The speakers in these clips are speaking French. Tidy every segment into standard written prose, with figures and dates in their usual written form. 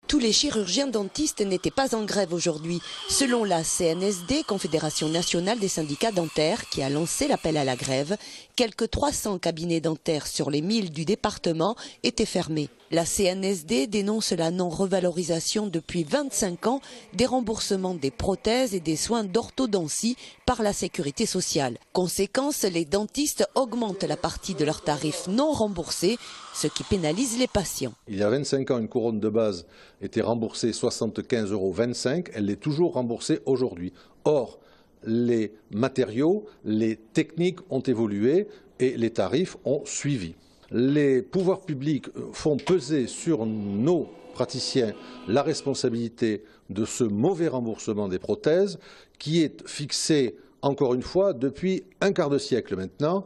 Tous les chirurgiens dentistes n'étaient pas en grève aujourd'hui. Selon la CNSD, Confédération nationale des syndicats dentaires, qui a lancé l'appel à la grève, quelques 300 cabinets dentaires sur les 1000 du département étaient fermés. La CNSD dénonce la non-revalorisation depuis 25 ans des remboursements des prothèses et des soins d'orthodontie par la sécurité sociale. Conséquence, les dentistes augmentent la partie de leurs tarifs non remboursés, ce qui pénalise les patients. Il y a 25 ans, une couronne de base était remboursée 75,25 €. Elle est toujours remboursée aujourd'hui. Or, les matériaux, les techniques ont évolué et les tarifs ont suivi. Les pouvoirs publics font peser sur nos praticiens la responsabilité de ce mauvais remboursement des prothèses qui est fixé, encore une fois, depuis un quart de siècle maintenant.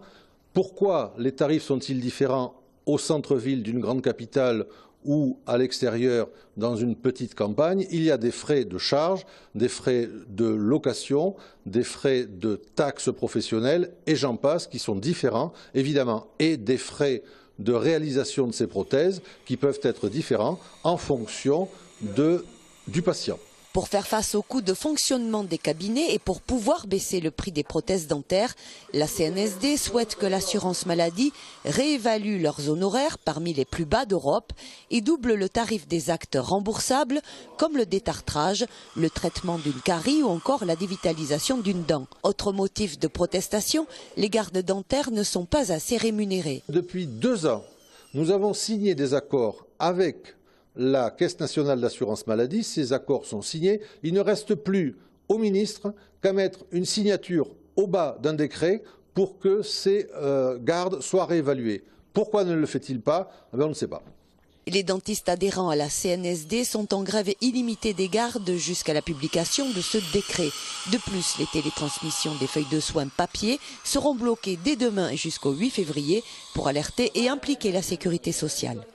Pourquoi les tarifs sont-ils différents au centre-ville d'une grande capitale ou à l'extérieur dans une petite campagne? Il y a des frais de charge, des frais de location, des frais de taxes professionnelles et j'en passe qui sont différents évidemment et des frais de réalisation de ces prothèses qui peuvent être différents en fonction du patient. Pour faire face aux coûts de fonctionnement des cabinets et pour pouvoir baisser le prix des prothèses dentaires, la CNSD souhaite que l'assurance maladie réévalue leurs honoraires parmi les plus bas d'Europe et double le tarif des actes remboursables comme le détartrage, le traitement d'une carie ou encore la dévitalisation d'une dent. Autre motif de protestation, les gardes dentaires ne sont pas assez rémunérés. Depuis 2 ans, nous avons signé des accords avec la Caisse nationale d'assurance maladie. Ces accords sont signés. Il ne reste plus au ministre qu'à mettre une signature au bas d'un décret pour que ces gardes soient réévalués. Pourquoi ne le fait-il pas? On ne sait pas. Les dentistes adhérents à la CNSD sont en grève illimitée des gardes jusqu'à la publication de ce décret. De plus, les télétransmissions des feuilles de soins papier seront bloquées dès demain jusqu'au 8 février pour alerter et impliquer la sécurité sociale.